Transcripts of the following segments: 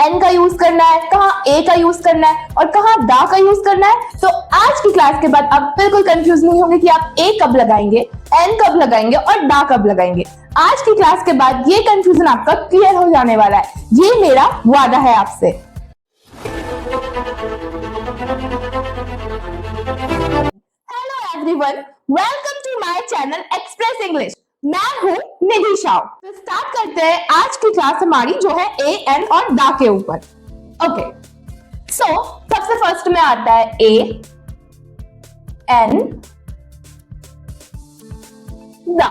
N का use करना है, कहाँ ए का यूज करना है और कहाँ दा का यूज करना है। तो आज की क्लास के बाद आप बिल्कुल कंफ्यूज नहीं होंगे कि आप ए कब लगाएंगे, एन कब लगाएंगे और दा कब लगाएंगे। आज की क्लास के बाद ये कंफ्यूजन आपका क्लियर हो जाने वाला है, ये मेरा वादा है आपसे। Hello everyone, welcome to my channel express English. मैं हूँ निधि शाह। तो स्टार्ट करते हैं आज की क्लास हमारी जो है ए एन और दा के ऊपर। ओके, सो सबसे फर्स्ट में आता है ए एन दा।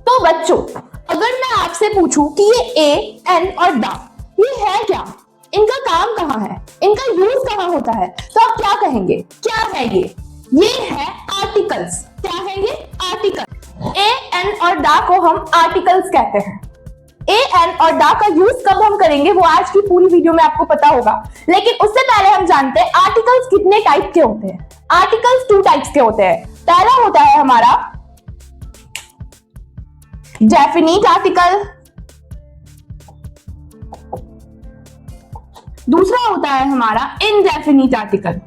तो बच्चों, अगर मैं आपसे पूछूं कि ये ए एन और दा ये है क्या, इनका काम कहाँ है, इनका यूज कहाँ होता है, तो आप क्या कहेंगे? क्या है ये है आर्टिकल्स। क्या है ये? आर्टिकल। ए एन और दा को हम आर्टिकल्स कहते हैं। ए एन और दा का यूज कब हम करेंगे वो आज की पूरी वीडियो में आपको पता होगा, लेकिन उससे पहले हम जानते हैं आर्टिकल्स कितने टाइप के होते हैं। आर्टिकल्स 2 टाइप्स के होते हैं। पहला होता है हमारा डेफिनिट आर्टिकल, दूसरा होता है हमारा इनडेफिनिट आर्टिकल।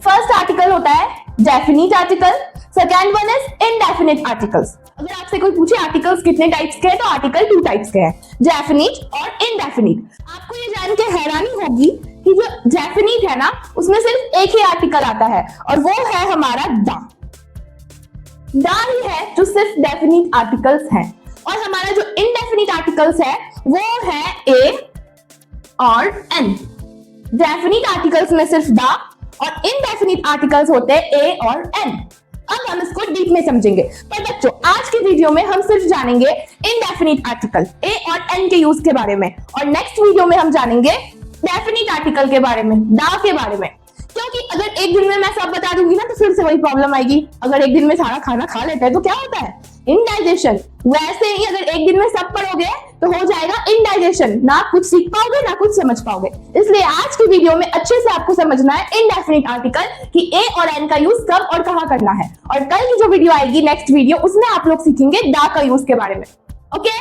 फर्स्ट आर्टिकल होता है definite article, second one is indefinite articles. अगर आपसे कोई पूछे आर्टिकल्स कितने टाइप्स के हैं, तो आर्टिकल 2 टाइप्स के हैं, डेफिनिट और इनडेफिनिट। आपको ये जान के हैरानी होगी कि जो डेफिनिट है ना, उसमें सिर्फ एक ही आर्टिकल आता है और वो है हमारा दा। दा ही है जो सिर्फ डेफिनिट आर्टिकल्स हैं, और हमारा जो इनडेफिनिट आर्टिकल्स है वो है ए और एन। डेफिनिट आर्टिकल्स में सिर्फ दा और इनडेफिनिट आर्टिकल्स होते हैं ए और एन। अब हम इसको डीप में समझेंगे, पर बच्चों आज की वीडियो में हम सिर्फ जानेंगे इनडेफिनिट आर्टिकल ए और एन के यूज के बारे में, और नेक्स्ट वीडियो में हम जानेंगे डेफिनिट आर्टिकल के बारे में, दा के बारे में। क्योंकि अगर एक दिन में मैं सब बता दूंगी ना तो फिर से वही प्रॉब्लम आएगी। अगर एक दिन में सारा खाना खा लेते हैं तो क्या होता है? इनडाइजेशन। वैसे ही अगर एक दिन में सब पढ़ोगे तो हो जाएगा इनडाइजेशन, ना कुछ सीख पाओगे ना कुछ समझ पाओगे। इसलिए आज की वीडियो में अच्छे से आपको समझना है इनडेफिनिट आर्टिकल कि ए और एन का यूज कब और कहां करना है, और कल की जो वीडियो आएगी नेक्स्ट वीडियो, उसमें आप लोग सीखेंगे दा का यूज के बारे में। ओके,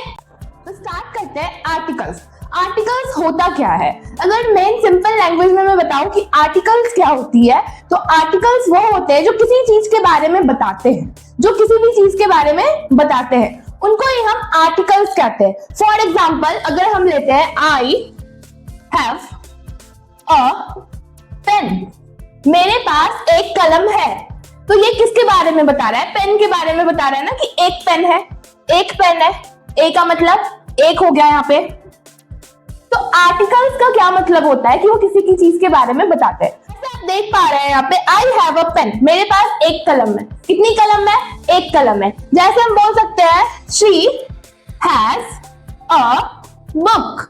तो स्टार्ट करते हैं आर्टिकल्स। आर्टिकल्स होता क्या है? अगर मेन सिंपल लैंग्वेज में मैं बताऊं कि आर्टिकल्स क्या होती है, तो आर्टिकल्स वो होते हैं जो किसी चीज के बारे में बताते हैं, जो किसी भी चीज के बारे में बताते हैं, उनको ही हम आर्टिकल्स कहते हैं। फॉर एग्जाम्पल अगर हम लेते हैं आई हैव अ पेन, मेरे पास एक कलम है, तो ये किसके बारे में बता रहा है? पेन के बारे में बता रहा है ना, कि एक पेन है, एक पेन है। ए का मतलब एक हो गया यहाँ पे। तो आर्टिकल्स का क्या मतलब होता है कि वो किसी की चीज के बारे में बताते हैं। जैसे आप देख पा रहे हैं यहाँ पे आई हैव अ पेन, मेरे पास एक कलम है। कितनी कलम है? एक कलम है। जैसे हम बोल सकते हैं she has a book,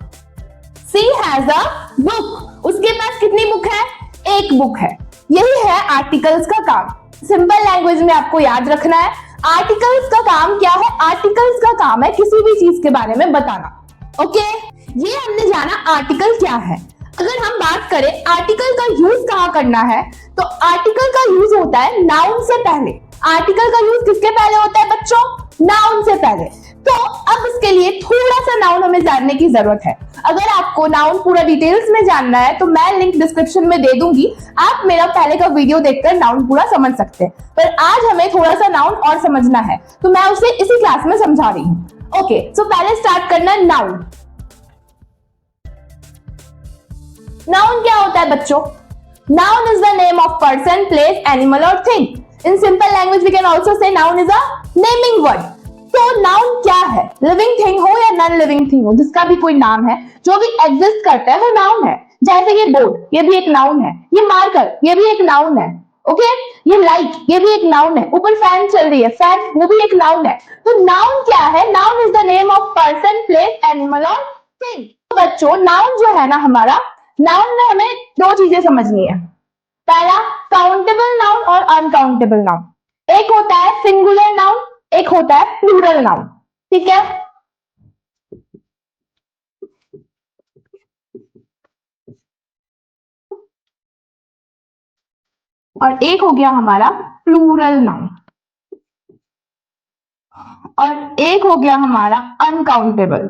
she has a book, उसके पास कितनी बुक है? एक बुक है। यही है आर्टिकल्स का काम। सिंपल लैंग्वेज में आपको याद रखना है आर्टिकल्स का काम क्या है। आर्टिकल्स का काम है किसी भी चीज के बारे में बताना। ओके, ये हमने जाना आर्टिकल क्या है। अगर हम बात करें आर्टिकल का यूज कहाँ करना है, तो आर्टिकल का यूज होता है नाउन से पहले। आर्टिकल का यूज किसके पहले होता है बच्चों? नाउन से पहले। तो अब इसके लिए थोड़ा सा नाउन हमें जानने की जरूरत है। अगर आपको नाउन पूरा डिटेल्स में जानना है तो मैं लिंक डिस्क्रिप्शन में दे दूंगी, आप मेरा पहले का वीडियो देखकर नाउन पूरा समझ सकते हैं। पर आज हमें थोड़ा सा नाउन और समझना है, तो मैं उसे इसी क्लास में समझा रही हूँ। ओके, सो पहले स्टार्ट करना है नाउन। नाउन क्या होता है बच्चों? Noun is the name of person, place, animal और thing. In simple language we can also say noun is a naming word. तो नाउन क्या है? लिविंग थिंग हो या नॉन लिविंग थिंग हो, जिसका भी कोई नाम है, जो भी एग्जिस्ट करता है वो नाउन है। जैसे ये बोर्ड, ये भी एक नाउन है। ये मार्कर, ये भी एक नाउन है। ओके, ये लाइट, ये भी एक नाउन है। ऊपर फैन चल रही है, फैन वो भी एक नाउन है। तो नाउन क्या है? Noun is the name of person, place, animal और थिंग। तो बच्चों नाउन जो है ना हमारा, नाउन में हमें 2 चीजें समझनी है। पहला काउंटेबल नाउन और अनकाउंटेबल नाउन। एक होता है सिंगुलर नाउन, एक होता है प्लूरल नाउन। ठीक है, और एक हो गया हमारा प्लूरल नाउन। और एक हो गया हमारा अनकाउंटेबल।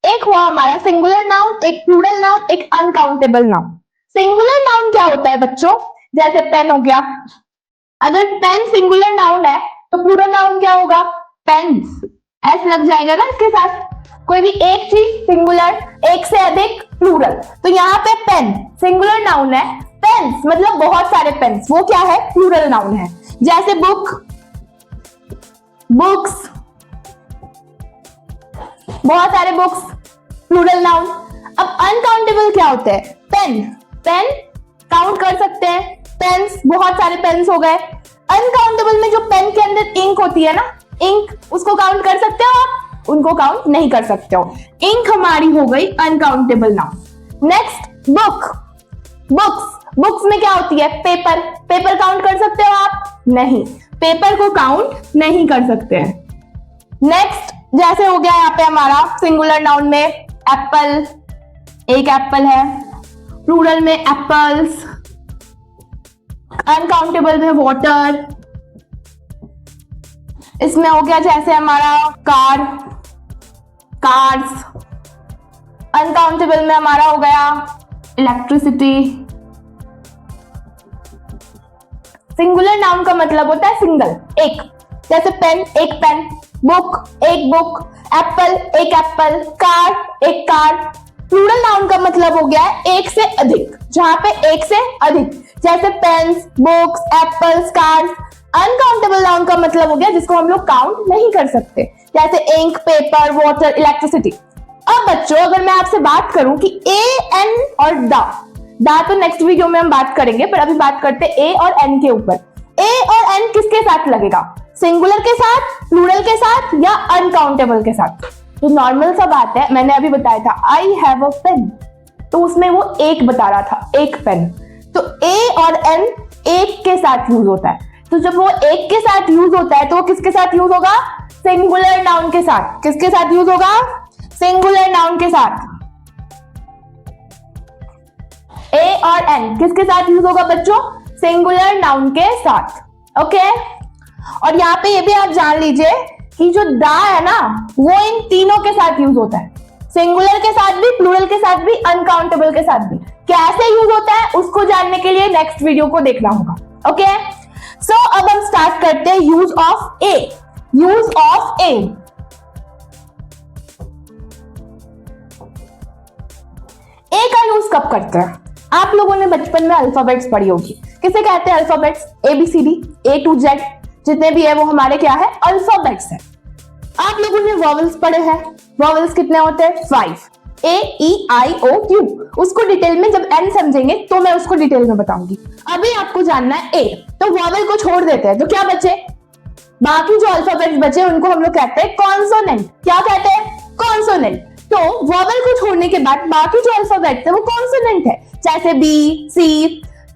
एक हुआ हमारा सिंगुलर नाउन, एक प्लूरल नाउन, एक अनकाउंटेबल नाउन। सिंगुलर नाउन क्या होता है बच्चों? जैसे पेन हो गया। अगर पेन सिंगुलर नाउन है तो प्लूरल नाउन क्या होगा? पेन्स। एस लग जाएगा ना इसके साथ। कोई भी एक चीज सिंगुलर, एक से अधिक प्लूरल। तो यहाँ पे पेन सिंगुलर नाउन है, पेन्स मतलब बहुत सारे पेन्स, वो क्या है? प्लूरल नाउन है। जैसे बुक, बुक्स, बहुत सारे बुक्स, प्लूरल नाउन। अब अनकाउंटेबल क्या होते हैं? पेन, पेन काउंट कर सकते हैं, पेन्स बहुत सारे पेन्स हो गए। अनकाउंटेबल में जो पेन के अंदर इंक होती है ना, इंक, उसको काउंट कर सकते हो आप? उनको काउंट नहीं कर सकते हो। इंक हमारी हो गई uncountable noun. Next book, books, books में क्या होती है? पेपर, पेपर काउंट कर सकते हो आप? नहीं, पेपर को काउंट नहीं कर सकते हैं। नेक्स्ट जैसे हो गया यहाँ पे हमारा सिंगुलर नाउन में एप्पल, एक एप्पल है। प्लूरल में एप्पल्स। अनकाउंटेबल में वाटर। इसमें हो गया जैसे हमारा कार, कार्स। अनकाउंटेबल में हमारा हो गया इलेक्ट्रिसिटी। सिंगुलर नाउन का मतलब होता है सिंगल, एक। जैसे पेन, एक पेन, बुक, एक बुक, एप्पल, एक एप्पल, कार, एक कार। प्लूरल नाउन का मतलब हो गया है एक से अधिक, जहां पे एक से अधिक, जैसे pens, books, apples, cars. Uncountable noun का मतलब हो गया जिसको हम लोग काउंट नहीं कर सकते, जैसे इंक, पेपर, वाटर, इलेक्ट्रिसिटी। अब बच्चों अगर मैं आपसे बात करूं कि ए, एन और दा तो नेक्स्ट वीडियो में हम बात करेंगे, पर अभी बात करते हैं ए और एन के ऊपर। ए और एन किसके साथ लगेगा? सिंगुलर के साथ, प्लूरल के साथ या अनकाउंटेबल के साथ? तो नॉर्मल सा बात है, मैंने अभी बताया था आई हैव अ पेन, तो उसमें वो एक बता रहा था, एक पेन। तो ए और एन एक के साथ यूज होता है। तो जब वो एक के साथ यूज होता है तो वो किसके साथ यूज होगा? सिंगुलर नाउन के साथ। किसके साथ यूज होगा? सिंगुलर नाउन के साथ। ए और एन किसके साथ यूज होगा बच्चों? सिंगुलर नाउन के साथ। ओके, और यहाँ पे ये भी आप जान लीजिए कि जो दा है ना, वो इन तीनों के साथ यूज होता है, सिंगुलर के साथ भी, प्लूरल के साथ भी, अनकाउंटेबल के साथ भी। कैसे यूज होता है उसको जानने के लिए नेक्स्ट वीडियो को देखना होगा। ओके, सो अब हम स्टार्ट करते हैं use of a. Use of a, a का यूज कब करते हैं? आप लोगों ने बचपन में अल्फाबेट्स पढ़ी होगी। किसे कहते हैं alphabets? ABCD, A to Z, जितने भी है वो हमारे क्या है? अल्फाबेट्स है। आप लोगों ने वॉवल्स पढ़े हैं। वॉवल्स कितने होते हैं? 5, AEIOU। उसको डिटेल में जब N समझेंगे तो मैं उसको डिटेल में बताऊंगी। अभी आपको जानना है A, तो वॉवल को छोड़ देते हैं तो क्या बचे? बाकी जो अल्फाबेट्स बचे उनको हम लोग कहते हैं कॉन्सोनेंट। क्या कहते हैं? कॉन्सोनेंट। तो वॉवल को छोड़ने के बाद बाकी जो अल्फाबेट्स है वो कॉन्सोनेंट है, जैसे B, C।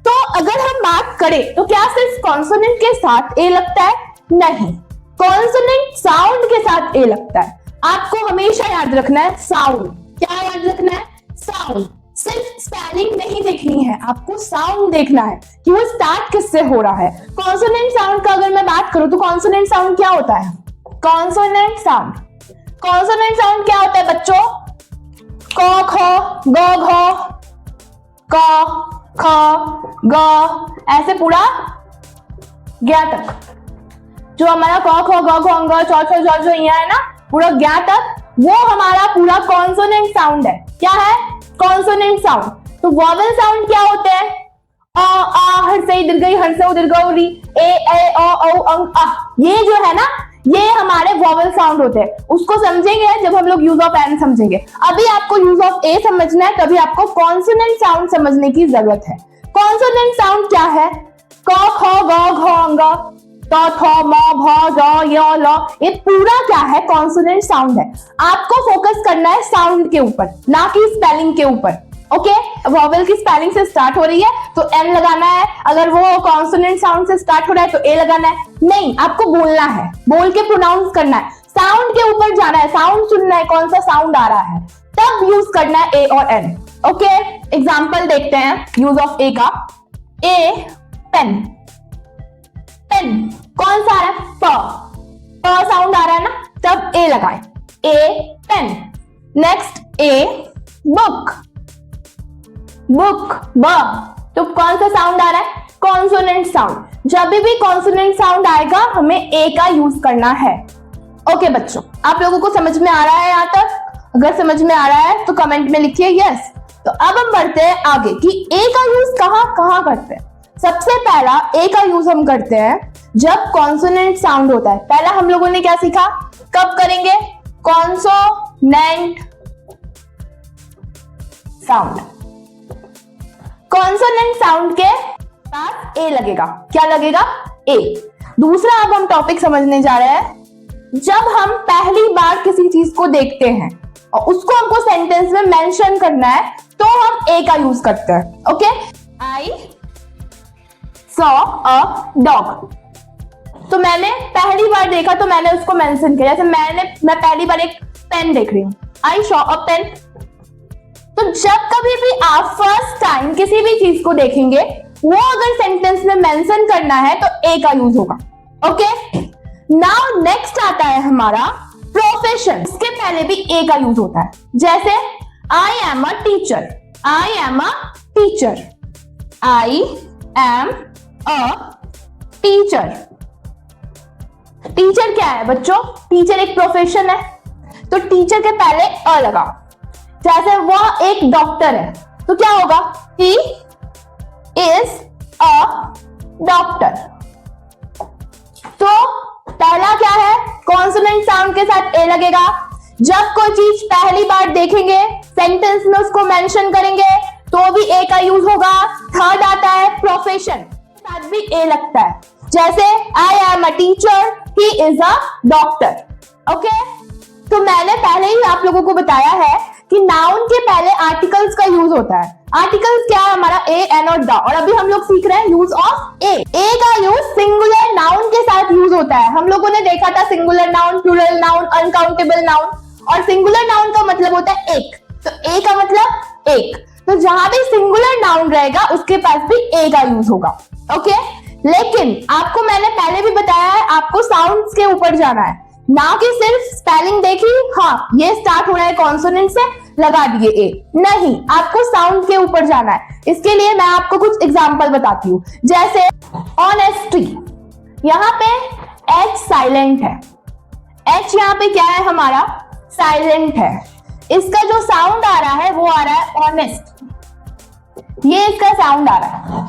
तो अगर हम बात करें तो क्या सिर्फ कॉन्सोनेंट के साथ ए लगता है? नहीं, कॉन्सोनेंट साउंड के साथ ए लगता है। आपको हमेशा याद रखना है साउंड। क्या याद रखना है? साउंड। सिर्फ स्पेलिंग नहीं देखनी है, आपको साउंड देखना है कि वो स्टार्ट किससे हो रहा है। कॉन्सोनेंट साउंड का अगर मैं बात करूं तो कॉन्सोनेंट साउंड क्या होता है? कॉन्सोनेंट साउंड, कॉन्सोनेंट साउंड क्या होता है बच्चों? क, ख, ग, घ, क, ख, ग, ऐसे पूरा ज्ञा तक। जो हमारा क, ख, ग, घ, अंग, च, छ, ज, झ यहाँ है ना, पूरा ज्ञा तक, वो हमारा पूरा कॉन्सोनेंट साउंड है। क्या है? Consonant sound. तो वॉवल साउंड क्या होते हैं? अ, आ, हर्षई दीर्घई, हर्षौ दीर्घौ री, ए, औ, अंग, आ। ये जो है ना, ये हमारे वॉवल साउंड होते हैं। उसको समझेंगे जब हम लोग यूज ऑफ एन समझेंगे। अभी आपको यूज ऑफ ए समझना है, तभी आपको कॉन्सोनेंट साउंड समझने की जरूरत है। कॉन्सोनेंट साउंड क्या है? क, ख, ग, घ, अंग, त, थ, म, भ, ज, य, ल, ये पूरा क्या है? कॉन्सोनेंट साउंड है। आपको फोकस करना है साउंड के ऊपर, ना कि स्पेलिंग के ऊपर। ओके, वॉवल की स्पेलिंग से स्टार्ट हो रही है तो एन लगाना है, अगर वो कॉन्सोनेंट साउंड से स्टार्ट हो रहा है तो ए लगाना है। नहीं, आपको बोलना है, बोल के प्रोनाउंस करना है, साउंड के ऊपर जाना है, साउंड सुनना है, कौन सा साउंड आ रहा है, तब यूज करना है ए और एन। ओके, एग्जाम्पल देखते हैं यूज ऑफ ए का। ए पेन, पेन कौन सा आ रहा है? प साउंड आ रहा है ना, तब ए लगाए, a pen. Next a book, book ब, तो कौन सा साउंड आ रहा है? Consonant sound. जब भी कॉन्सोनेंट साउंड आएगा हमें ए का यूज करना है। ओके बच्चों, आप लोगों को समझ में आ रहा है यहाँ तक? अगर समझ में आ रहा है तो कमेंट में लिखिए यस। तो अब हम बढ़ते हैं आगे कि ए का यूज कहाँ करते हैं। सबसे पहला ए का यूज हम करते हैं जब कॉन्सोनेंट साउंड होता है। पहला हम लोगों ने क्या सीखा, कब करेंगे? कॉन्सोनेंट साउंड, कॉन्सोनेंट साउंड के पास ए लगेगा। क्या लगेगा? ए। दूसरा अब हम टॉपिक समझने जा रहे हैं, जब हम पहली बार किसी चीज को देखते हैं और उसको हमको सेंटेंस में मेंशन करना है तो हम ए का यूज करते हैं। Okay, I saw a dog, तो मैंने पहली बार देखा तो मैंने उसको मेंशन किया। जैसे मैं पहली बार एक पेन देख रही हूं, आई सॉ अ पेन। तो जब कभी भी आप फर्स्ट टाइम किसी भी चीज को देखेंगे वो अगर सेंटेंस में मेंशन करना है तो ए का यूज होगा। ओके, नाउ नेक्स्ट आता है हमारा प्रोफेशन। इसके पहले भी ए का यूज होता है। जैसे I am a teacher, I am a teacher, I am a teacher. Teacher क्या है बच्चों? टीचर एक प्रोफेशन है, तो टीचर के पहले अ लगा। जैसे वह एक डॉक्टर है तो क्या होगा? He is a doctor. तो पहला क्या है? कॉन्सोनेंट साउंड के साथ ए लगेगा। जब कोई चीज पहली बार देखेंगे सेंटेंस में उसको मेंशन करेंगे तो भी ए का यूज होगा। थर्ड आता है प्रोफेशन, साथ भी ए लगता है। जैसे I am a teacher, he is a doctor. Okay, तो मैंने पहले ही आप लोगों को बताया है कि नाउन के पहले आर्टिकल्स का यूज होता है। आर्टिकल्स क्या है हमारा? ए, एन और द। और अभी हम लोग सीख रहे हैं यूज ऑफ ए। ए का यूज सिंगुलर नाउन के साथ यूज होता है। हम लोगों ने देखा था singular noun, plural noun, uncountable noun. और सिंगुलर नाउन का मतलब होता है एक, तो ए का मतलब एक। तो जहां भी सिंगुलर नाउन रहेगा उसके पास भी ए का यूज होगा। ओके, लेकिन आपको मैंने पहले भी बताया है आपको साउंड्स के ऊपर जाना है, ना कि सिर्फ स्पेलिंग देखी, हाँ ये स्टार्ट हो रहा है कॉन्सोनेंट से, लगा दिए ए। नहीं, आपको साउंड के ऊपर जाना है। इसके लिए मैं आपको कुछ एग्जांपल बताती हूँ। जैसे ऑनेस्टी, यहाँ पे एच साइलेंट है। एच यहाँ पे क्या है हमारा? साइलेंट है। इसका जो साउंड आ रहा है वो आ रहा है ऑनेस्ट। ये इसका साउंड आ रहा है।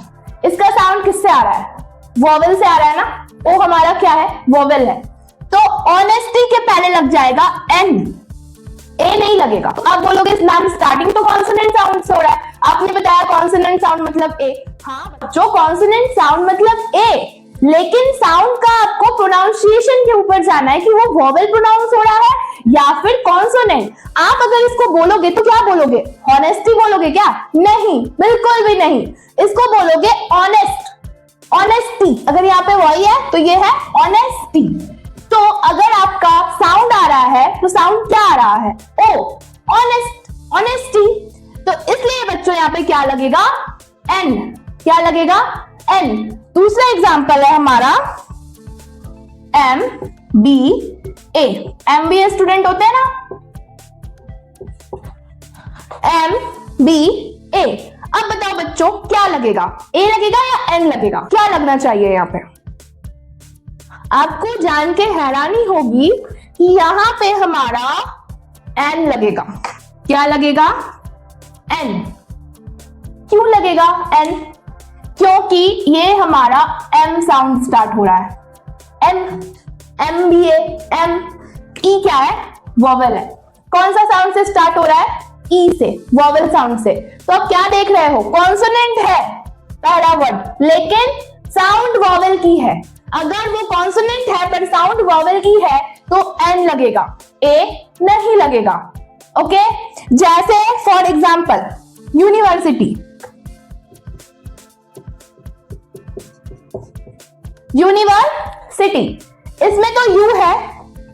इसका साउंड किससे आ रहा है? वोवेल से आ रहा है ना। ओ हमारा क्या है? वोवेल है। तो ऑनेस्टी के पहले लग जाएगा एन, ए नहीं लगेगा। तो आप बोलोगे मैम स्टार्टिंग तो कॉन्सोनेंट साउंड से हो रहा है, आपने बताया कॉन्सोनेंट साउंड मतलब ए। हाँ बच्चों, कॉन्सोनेंट साउंड मतलब ए, लेकिन साउंड का आपको प्रोनाउंसिएशन के ऊपर जाना है कि वो वोवेल प्रोनाउंस हो रहा है या फिर कॉन्सोनेंट। आप अगर इसको बोलोगे तो क्या बोलोगे? ऑनेस्टी बोलोगे क्या? नहीं, बिल्कुल भी नहीं। इसको बोलोगे ऑनेस्ट, ऑनेस्टी। अगर यहाँ पे वही है तो ये है ऑनेस्टी। तो अगर आपका साउंड आ रहा है तो साउंड क्या आ रहा है? ओ, ऑनेस्ट, ऑनेस्टी। तो इसलिए बच्चों यहाँ पे क्या लगेगा? एन। क्या लगेगा? एन। दूसरा एग्जांपल है हमारा M B A. M B A student होते हैं ना, एम बी ए। अब बताओ बच्चों क्या लगेगा? ए लगेगा या एन लगेगा? क्या लगना चाहिए यहाँ पे? आपको जान के हैरानी होगी कि यहां पे हमारा एन लगेगा। क्या लगेगा? एन। क्यों लगेगा एन? क्योंकि ये हमारा एम साउंड स्टार्ट हो रहा है। M, M B A, M. ई क्या है? वोवेल है। कौन सा साउंड से स्टार्ट हो रहा है? ई से, वोवेल साउंड से। तो आप क्या देख रहे हो? कॉन्सोनेंट है पहला वर्ड, लेकिन साउंड वोवेल की है। अगर वो कॉन्सोनेंट है पर साउंड वोवेल की है तो एन लगेगा, ए नहीं लगेगा। ओके, जैसे फॉर एग्जांपल यूनिवर्सिटी। यूनिवर्सिटी, इसमें तो यू है,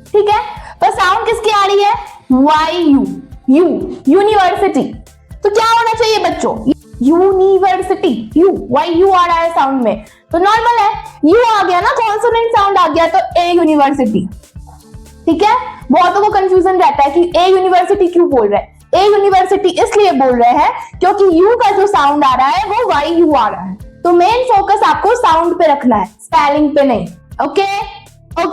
ठीक है, पर साउंड किसकी आ रही है? Why you, you, university. तो क्या होना चाहिए बच्चों? यूनिवर्सिटी, यू, वाई यू आ रहा है साउंड में। तो नॉर्मल है, यू आ गया ना, कॉन्सोनेंट साउंड आ गया तो ए यूनिवर्सिटी। ठीक है, बहुतों को कंफ्यूजन रहता है कि ए यूनिवर्सिटी क्यों बोल रहे हैं। ए यूनिवर्सिटी इसलिए बोल रहे हैं क्योंकि यू का जो साउंड आ रहा है वो वाई यू आ रहा है। तो मेन फोकस आपको साउंड पे रखना है, स्पेलिंग पे नहीं। ओके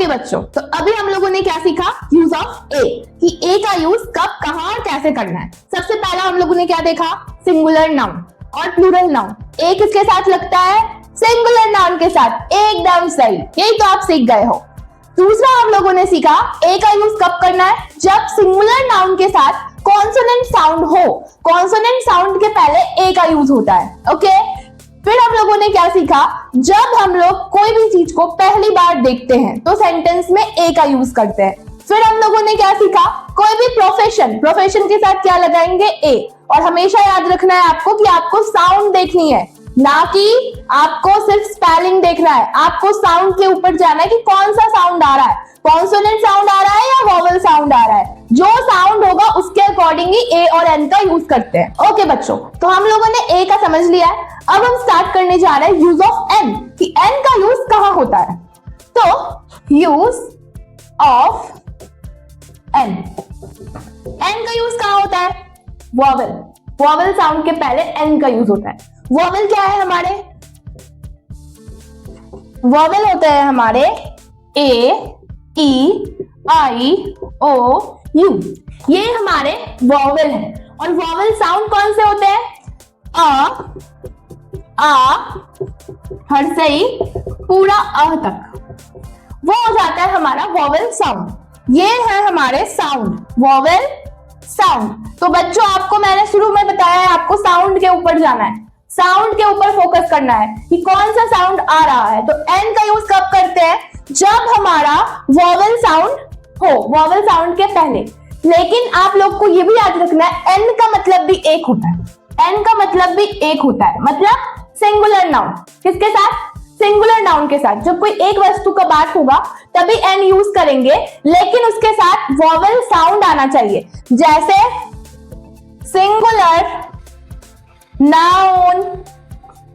बच्चों, तो अभी हम लोगों ने क्या सीखा, यूज ऑफ ए, कि ए का यूज कब, कहां और कैसे करना है। सबसे पहला हम लोगों ने क्या देखा, सिंगुलर नाउन और प्लूरल नाउन। ए किसके साथ लगता है, सिंगुलर नाउन के साथ, एकदम सही, यही तो आप सीख गए हो। दूसरा हम लोगों ने सीखा ए का यूज कब करना है, जब सिंगुलर नाउन के साथ कॉन्सोनेंट साउंड हो, कॉन्सोनेंट साउंड के पहले ए का यूज होता है। ओके, फिर हम लोगों ने क्या सीखा, जब हम लोग कोई भी चीज को पहली बार देखते हैं तो सेंटेंस में ए का यूज करते हैं। फिर हम लोगों ने क्या सीखा, कोई भी प्रोफेशन के साथ क्या लगाएंगे, ए। और हमेशा याद रखना है आपको कि आपको साउंड देखनी है, ना कि आपको सिर्फ स्पेलिंग देखना है। आपको साउंड के ऊपर जाना है कि कौन सा साउंड आ रहा है, कॉन्सोनेंट साउंड आ रहा है या वोवेल साउंड आ रहा है। जो साउंड होगा उसके अकॉर्डिंग ही ए और एन का यूज करते हैं। ओके बच्चों, तो हम लोगों ने ए का समझ लिया है। अब हम स्टार्ट करने जा रहे हैं यूज ऑफ एन, कि एन का यूज कहां होता है। तो यूज ऑफ एन, एन का यूज कहां होता है, वोवेल साउंड के पहले एन का यूज होता है। वोवेल क्या है हमारे, वोवेल होते हैं हमारे ए, ई, आई, ओ, यू, ये हमारे वोवेल है। और वोवेल साउंड कौन से होते हैं, आ, हर से ही पूरा अ तक, वो हो जाता है हमारा वोवेल साउंड। ये है हमारे साउंड, वोवेल साउंड। तो बच्चों आपको मैंने शुरू में बताया है, आपको साउंड के ऊपर जाना है, साउंड के ऊपर फोकस करना है कि कौन सा साउंड आ रहा है। तो एन का यूज कब करते हैं, जब हमारा वोवेल साउंड हो, वोवेल साउंड के पहले। लेकिन आप लोग को ये भी याद रखना है, एन का मतलब भी एक होता है, एन का मतलब भी एक होता है, मतलब सिंगुलर नाउन। किसके साथ, सिंगुलर नाउन के साथ। जब कोई एक वस्तु का बात होगा तभी एन यूज करेंगे, लेकिन उसके साथ वोवेल साउंड आना चाहिए। जैसे singular noun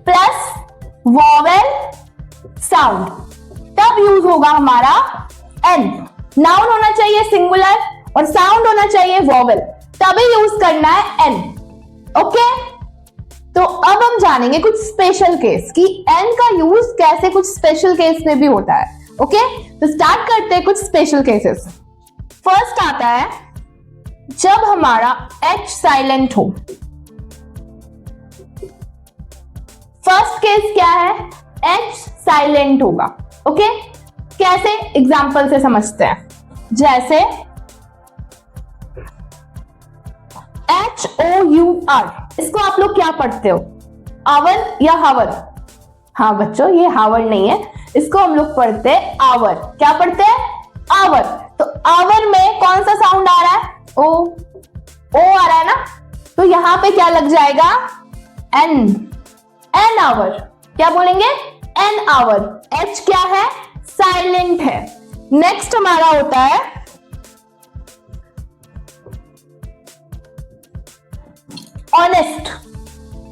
plus vowel sound, तब यूज होगा हमारा एन। नाउन होना चाहिए सिंगुलर और साउंड होना चाहिए वोवेल, तभी यूज करना है एन। ओके, तो अब हम जानेंगे कुछ स्पेशल केस कि एन का यूज कैसे कुछ स्पेशल केस में भी होता है। ओके, तो स्टार्ट करते हैं कुछ स्पेशल केसेस। फर्स्ट आता है जब हमारा एच साइलेंट हो। फर्स्ट केस क्या है, एच साइलेंट होगा। ओके, कैसे, एग्जाम्पल से समझते हैं। जैसे HOUR, इसको आप लोग क्या पढ़ते हो, आवर या हावर? हाँ बच्चों, ये हावर नहीं है, इसको हम लोग पढ़ते हैं आवर। क्या पढ़ते हैं, आवर। तो आवर में कौन सा साउंड आ रहा है, ओ आ रहा है ना, तो यहां पे क्या लग जाएगा, एन आवर। क्या बोलेंगे, एन आवर। एच क्या है, साइलेंट है। नेक्स्ट हमारा होता है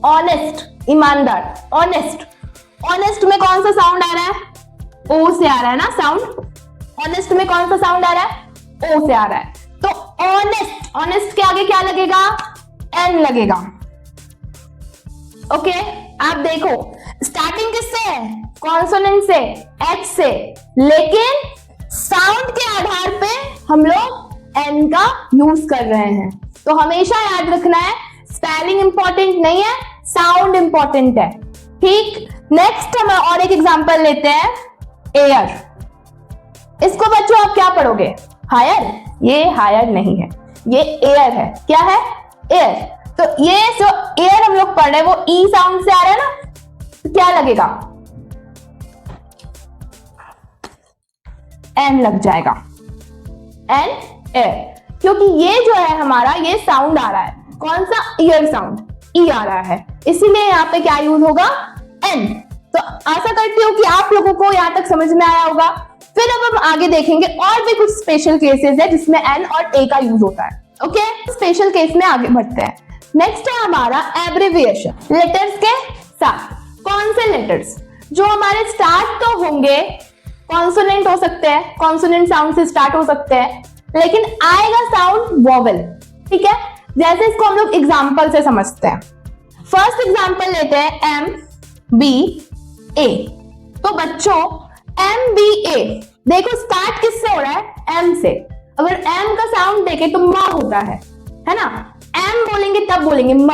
ऑनेस्ट, ईमानदार, ऑनेस्ट में कौन सा साउंड आ रहा है, ओ से आ रहा है ना साउंड। ऑनेस्ट में कौन सा साउंड आ रहा है, ओ से आ रहा है। तो ऑनेस्ट के आगे क्या लगेगा, एन लगेगा। ओके, आप देखो स्टार्टिंग किससे है, कॉन्सोनेंट से, एच से, लेकिन साउंड के आधार पे हम लोग एन का यूज कर रहे हैं। तो हमेशा याद रखना है, स्पेलिंग इंपॉर्टेंट नहीं है, साउंड इंपॉर्टेंट है। ठीक, नेक्स्ट हम और एक एग्जांपल लेते हैं, एयर। इसको बच्चों आप क्या पढ़ोगे, हायर? ये हायर नहीं है, ये एयर है। क्या है, एयर। तो ये जो एयर हम लोग पढ़ रहे हैं वो ई साउंड से आ रहा है ना, तो क्या लगेगा, एन लग जाएगा, एन, एयर। क्योंकि ये जो है हमारा, ये साउंड आ रहा है, कौन सा, ईयर साउंड, ई आ रहा है, इसीलिए यहाँ पे क्या यूज होगा, एन। तो आशा करती हूँ कि आप लोगों को यहाँ तक समझ में आया होगा। फिर अब हम आगे देखेंगे और भी कुछ स्पेशल केसेस है जिसमें एन और ए का यूज होता है। ओके, स्पेशल केस में आगे बढ़ते हैं। नेक्स्ट है हमारा एब्रिविएशन, लेटर्स के साथ। कौन से लेटर्स, जो हमारे स्टार्ट तो होंगे, कॉन्सोनेंट हो सकते हैं, कॉन्सोनेंट साउंड से स्टार्ट हो सकते हैं, लेकिन आएगा साउंड वोवेल। ठीक है, जैसे इसको हम लोग एग्जाम्पल से समझते हैं। फर्स्ट एग्जाम्पल लेते हैं एम बी ए। तो बच्चों एम बी ए, देखो स्टार्ट किससे हो रहा है? एम से। अगर एम का साउंड देखे तो म होता है ना? एम बोलेंगे तब बोलेंगे म।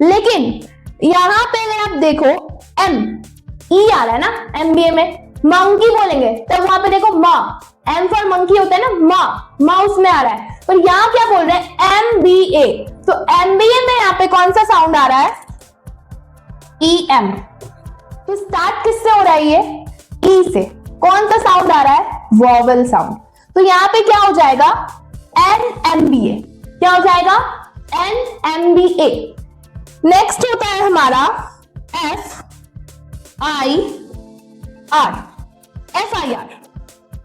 लेकिन यहां पे अगर आप देखो एम ई आ रहा है ना एम बी ए में, मंकी बोलेंगे तब वहां पे देखो म, एम फॉर मंकी होता है ना, म उसमें आ रहा है। पर यहां क्या बोल रहे हैं? एम बी ए। तो एम बी ए में यहां पे कौन सा साउंड आ रहा है? E M. तो स्टार्ट किससे हो रहा है? ये ई से। कौन सा साउंड आ रहा है? Vowel sound. तो यहां पे क्या हो जाएगा? एन एम बी ए। क्या हो जाएगा? एन एम बी ए। नेक्स्ट होता है हमारा F I are. F I are,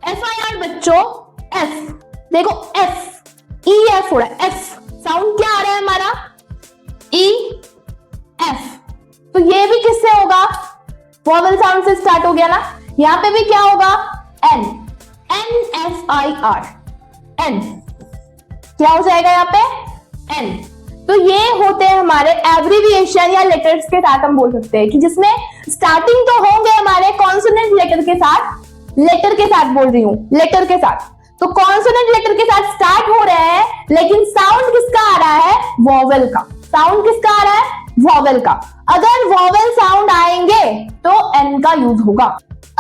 F I are बच्चों, एफ देखो एफ ई एफ हो रहा है। एफ साउंड क्या आ रहा है हमारा? E F. तो ये भी किससे होगा? वोवेल साउंड से स्टार्ट हो गया ना। यहां पे भी क्या होगा? N, N F I R, N. क्या हो जाएगा यहाँ पे? एन। तो ये होते हैं हमारे एब्रिविएशन या लेटर्स के साथ हम बोल सकते हैं कि जिसमें स्टार्टिंग तो होंगे हमारे कॉन्सोनेंट लेटर के साथ, लेटर के साथ बोल रही हूं, लेटर के साथ। तो कॉन्सोनेंट लेटर के साथ स्टार्ट हो रहे हैं, लेकिन साउंड किसका आ रहा है? वोवेल का। साउंड किसका आ रहा है? वोवेल का। अगर वोवेल साउंड आएंगे तो एन का यूज होगा।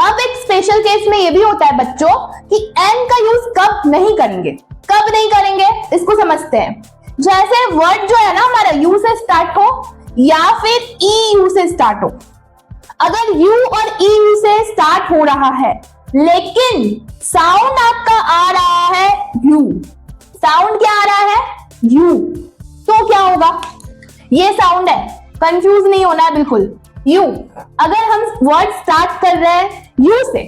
अब एक स्पेशल केस में ये भी होता है बच्चों कि एन का यूज कब नहीं करेंगे। कब नहीं करेंगे इसको समझते हैं। जैसे वर्ड जो है ना हमारा यू से स्टार्ट हो या फिर ई यू से स्टार्ट हो। अगर यू और ई यू से स्टार्ट हो रहा है लेकिन साउंड आपका आ रहा है यू, साउंड क्या आ रहा है? यू, तो क्या होगा? ये साउंड है, कंफ्यूज नहीं होना है बिल्कुल। यू, अगर हम वर्ड स्टार्ट कर रहे हैं यू से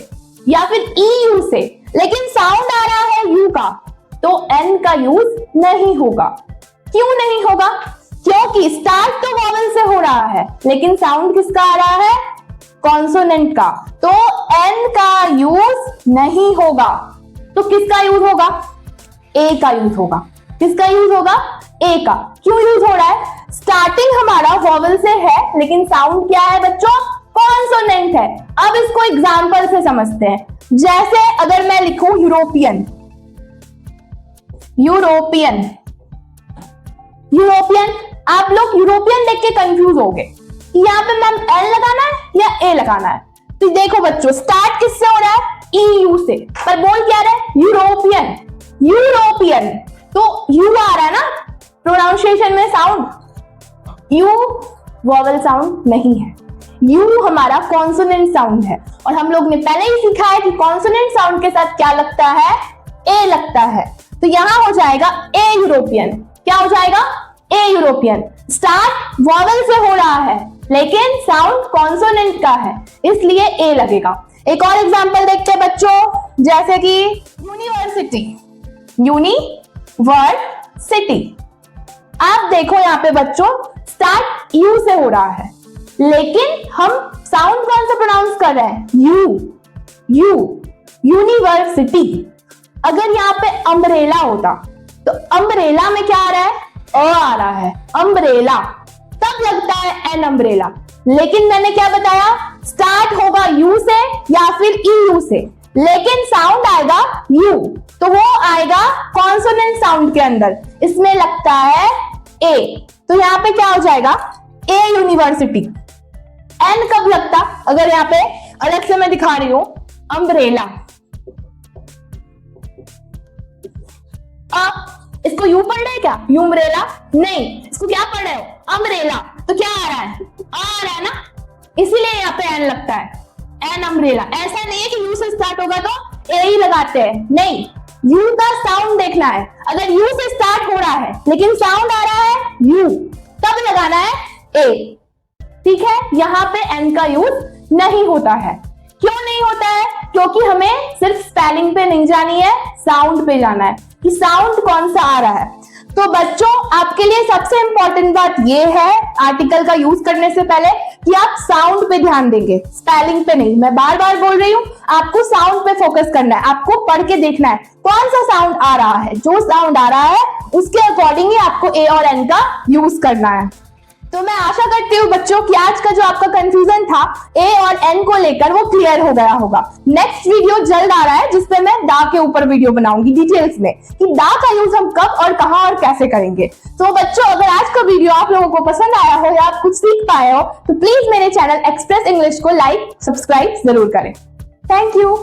या फिर ई यू से लेकिन साउंड आ रहा है यू का, तो एन का यूज नहीं होगा। क्यों नहीं होगा? क्योंकि स्टार्ट तो वोवेल से हो रहा है लेकिन साउंड किसका आ रहा है? कॉन्सोनेंट का। तो एन का यूज नहीं होगा। तो किसका यूज होगा? ए का यूज होगा। किसका यूज होगा? ए का। क्यों यूज हो रहा है? स्टार्टिंग हमारा वोवेल से है लेकिन साउंड क्या है बच्चों? कॉन्सोनेंट है। अब इसको एग्जाम्पल से समझते हैं। जैसे अगर मैं लिखूं यूरोपियन, यूरोपियन, यूरोपियन, आप लोग यूरोपियन देख के कंफ्यूज हो गए यहाँ पे मैम एल लगाना है या ए लगाना है। तो देखो बच्चों स्टार्ट किससे हो रहा है? ई यू से, पर बोल क्या रहा है? European, European. तो यू आ रहा है ना प्रोनाउंसिएशन में साउंड, यू वोवेल साउंड नहीं है। यू हमारा कॉन्सोनेंट साउंड है और हम लोग ने पहले ही सीखा है कि कॉन्सोनेंट साउंड के साथ क्या लगता है? ए लगता है। तो यहां हो जाएगा ए यूरोपियन। क्या हो जाएगा? ए यूरोपियन। स्टार्ट वोवेल से हो रहा है लेकिन साउंड कॉन्सोनेंट का है इसलिए ए लगेगा। एक और एग्जांपल देखते हैं बच्चों, जैसे कि यूनिवर्सिटी, यूनिवर्सिटी। आप देखो यहाँ पे बच्चों स्टार्ट यू से हो रहा है लेकिन हम साउंड कौन सा प्रोनाउंस कर रहे हैं? You, you, university. अगर यहाँ पे अम्ब्रेला होता तो अम्ब्रेला में क्या आ रहा है? अ आ रहा है, अम्ब्रेला, तब लगता है एन अम्ब्रेला। लेकिन मैंने क्या बताया? स्टार्ट होगा यू से या फिर ई यू से लेकिन साउंड आएगा यू, तो वो आएगा कॉन्सोनेंट साउंड के अंदर, इसमें लगता है ए। तो यहाँ पे क्या हो जाएगा? ए यूनिवर्सिटी। एन कब लगता? अगर यहाँ पे अलग से मैं दिखा रही हूं अम्ब्रेला, इसको यू पढ़ रहे हैं क्या? यूम्ब्रेला नहीं, इसको क्या पढ़ रहे हो? अम्ब्रेला। तो क्या आ रहा है? आ रहा है ना, इसीलिए यहाँ पे एन लगता है, एन अम्ब्रेला। ऐसा नहीं है कि यू से स्टार्ट होगा तो ए ही लगाते हैं, नहीं, यू का साउंड देखना है। अगर यू से स्टार्ट हो रहा है लेकिन साउंड आ रहा है यू, तब लगाना है ए। ठीक है, यहाँ पे एन का यूज नहीं होता है। क्यों नहीं होता है? क्योंकि हमें सिर्फ स्पेलिंग पे नहीं जानी है, साउंड पे जाना है कि साउंड कौन सा आ रहा है। तो बच्चों आपके लिए सबसे इंपॉर्टेंट बात यह है आर्टिकल का यूज करने से पहले कि आप साउंड पे ध्यान देंगे, स्पेलिंग पे नहीं। मैं बार बार बोल रही हूँ, आपको साउंड पे फोकस करना है, आपको पढ़ के देखना है कौन सा साउंड आ रहा है। जो साउंड आ रहा है उसके अकॉर्डिंग ही आपको ए और एन का यूज करना है। तो मैं आशा करती हूँ बच्चों कि आज का जो आपका कंफ्यूजन था ए और एन को लेकर वो क्लियर हो गया होगा। नेक्स्ट वीडियो जल्द आ रहा है जिसपे मैं दा के ऊपर वीडियो बनाऊंगी डिटेल्स में कि दा का यूज हम कब और कहां और कैसे करेंगे। तो बच्चों अगर आज का वीडियो आप लोगों को पसंद आया हो या आप कुछ सीख पाए हो तो प्लीज मेरे चैनल एक्सप्रेस इंग्लिश को लाइक सब्सक्राइब जरूर करें। Thank you.